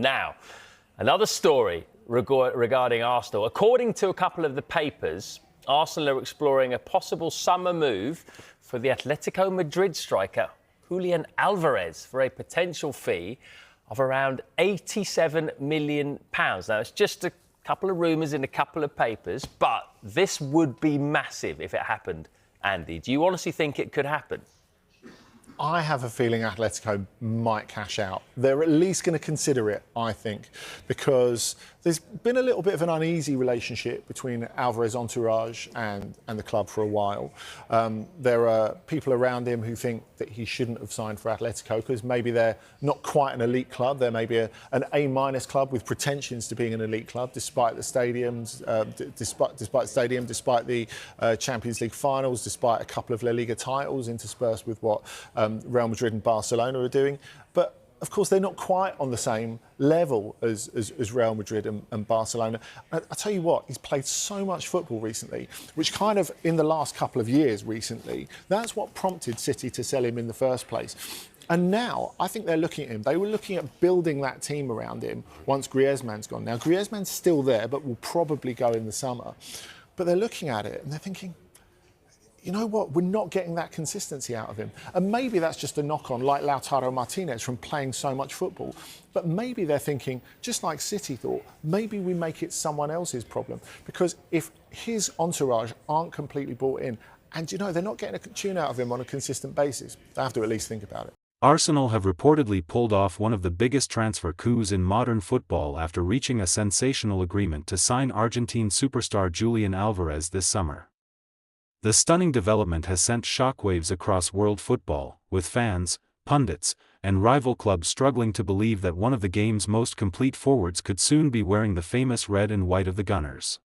Now, another story regarding Arsenal. According to a couple of the papers, Arsenal are exploring a possible summer move for the Atletico Madrid striker Julián Álvarez for a potential fee of around £87 million. Now, it's just a couple of rumours in a couple of papers, but this would be massive if it happened, Andy. Do you honestly think it could happen? I have a feeling Atletico might cash out. They're at least going to consider it, I think, because there's been a little bit of an uneasy relationship between Alvarez's entourage and the club for a while. There are people around him who think that he shouldn't have signed for Atletico because maybe they're not quite an elite club. They're maybe an A- club with pretensions to being an elite club, despite the stadiums, despite the Champions League finals, despite a couple of La Liga titles interspersed with what Real Madrid and Barcelona are doing. But of course, they're not quite on the same level as Real Madrid and Barcelona. I tell you what, he's played so much football recently, which kind of, in the last couple of years recently, that's what prompted City to sell him in the first place. And now, I think they're looking at him. They were looking at building that team around him once Griezmann's gone. Now, Griezmann's still there, but will probably go in the summer. But they're looking at it and they're thinking, you know what, we're not getting that consistency out of him. And maybe that's just a knock-on, like Lautaro Martinez, from playing so much football. But maybe they're thinking, just like City thought, maybe we make it someone else's problem. Because if his entourage aren't completely bought in, and you know, they're not getting a tune out of him on a consistent basis, they have to at least think about it. Arsenal have reportedly pulled off one of the biggest transfer coups in modern football after reaching a sensational agreement to sign Argentine superstar Julián Álvarez this summer. The stunning development has sent shockwaves across world football, with fans, pundits, and rival clubs struggling to believe that one of the game's most complete forwards could soon be wearing the famous red and white of the Gunners.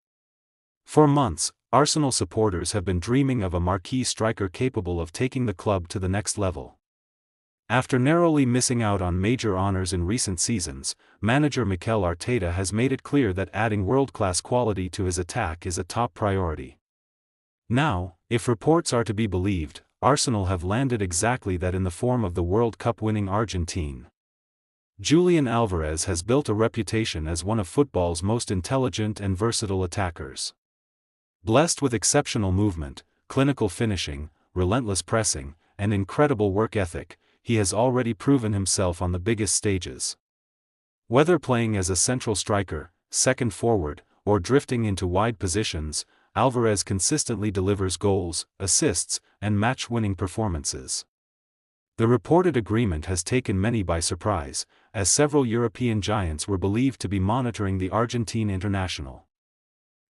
For months, Arsenal supporters have been dreaming of a marquee striker capable of taking the club to the next level. After narrowly missing out on major honours in recent seasons, manager Mikel Arteta has made it clear that adding world-class quality to his attack is a top priority. Now, if reports are to be believed, Arsenal have landed exactly that in the form of the World Cup-winning Argentine. Julián Álvarez has built a reputation as one of football's most intelligent and versatile attackers. Blessed with exceptional movement, clinical finishing, relentless pressing, and incredible work ethic, he has already proven himself on the biggest stages. Whether playing as a central striker, second forward, or drifting into wide positions, Álvarez consistently delivers goals, assists, and match-winning performances. The reported agreement has taken many by surprise, as several European giants were believed to be monitoring the Argentine international.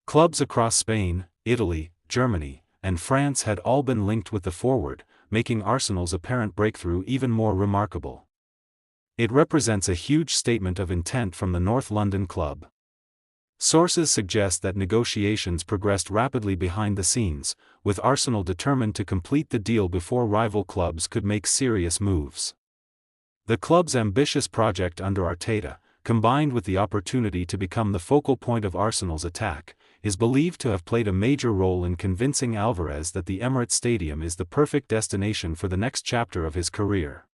Clubs across Spain, Italy, Germany, and France had all been linked with the forward, making Arsenal's apparent breakthrough even more remarkable. It represents a huge statement of intent from the North London club. Sources suggest that negotiations progressed rapidly behind the scenes, with Arsenal determined to complete the deal before rival clubs could make serious moves. The club's ambitious project under Arteta, combined with the opportunity to become the focal point of Arsenal's attack, is believed to have played a major role in convincing Álvarez that the Emirates Stadium is the perfect destination for the next chapter of his career.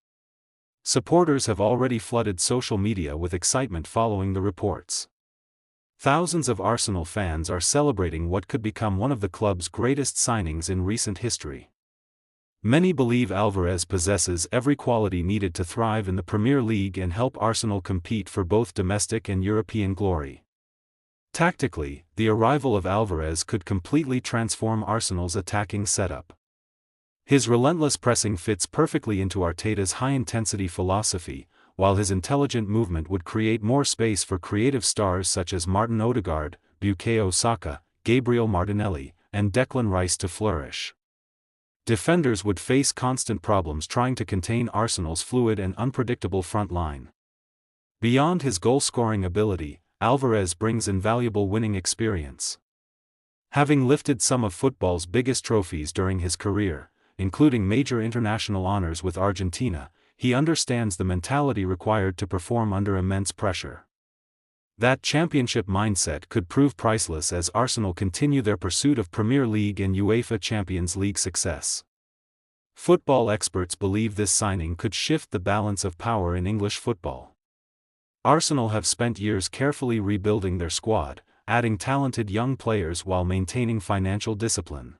Supporters have already flooded social media with excitement following the reports. Thousands of Arsenal fans are celebrating what could become one of the club's greatest signings in recent history. Many believe Álvarez possesses every quality needed to thrive in the Premier League and help Arsenal compete for both domestic and European glory. Tactically, the arrival of Álvarez could completely transform Arsenal's attacking setup. His relentless pressing fits perfectly into Arteta's high-intensity philosophy, while his intelligent movement would create more space for creative stars such as Martin Ødegaard, Bukayo Saka, Gabriel Martinelli, and Declan Rice to flourish. Defenders would face constant problems trying to contain Arsenal's fluid and unpredictable front line. Beyond his goal-scoring ability, Álvarez brings invaluable winning experience. Having lifted some of football's biggest trophies during his career, including major international honors with Argentina, he understands the mentality required to perform under immense pressure. That championship mindset could prove priceless as Arsenal continue their pursuit of Premier League and UEFA Champions League success. Football experts believe this signing could shift the balance of power in English football. Arsenal have spent years carefully rebuilding their squad, adding talented young players while maintaining financial discipline.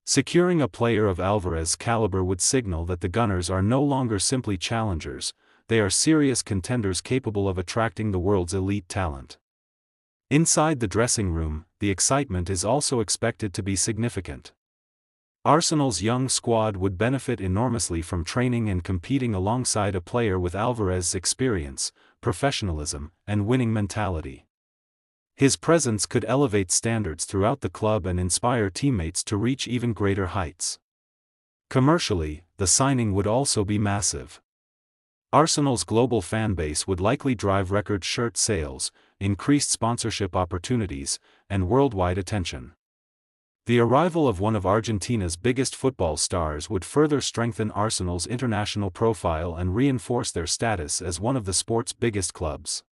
Securing a player of Alvarez's caliber would signal that the Gunners are no longer simply challengers, they are serious contenders capable of attracting the world's elite talent. Inside the dressing room, the excitement is also expected to be significant. Arsenal's young squad would benefit enormously from training and competing alongside a player with Alvarez's experience, professionalism, and winning mentality. His presence could elevate standards throughout the club and inspire teammates to reach even greater heights. Commercially, the signing would also be massive. Arsenal's global fan base would likely drive record shirt sales, increased sponsorship opportunities, and worldwide attention. The arrival of one of Argentina's biggest football stars would further strengthen Arsenal's international profile and reinforce their status as one of the sport's biggest clubs.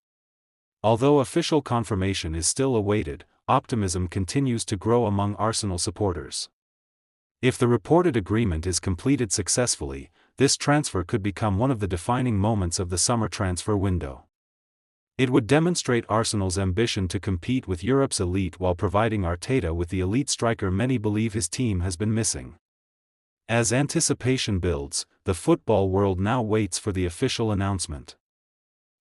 Although official confirmation is still awaited, optimism continues to grow among Arsenal supporters. If the reported agreement is completed successfully, this transfer could become one of the defining moments of the summer transfer window. It would demonstrate Arsenal's ambition to compete with Europe's elite while providing Arteta with the elite striker many believe his team has been missing. As anticipation builds, the football world now waits for the official announcement.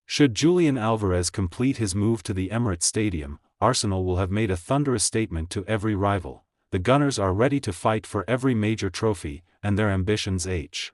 Should Julián Álvarez complete his move to the Emirates Stadium, Arsenal will have made a thunderous statement to every rival. The Gunners are ready to fight for every major trophy, and their ambitions age.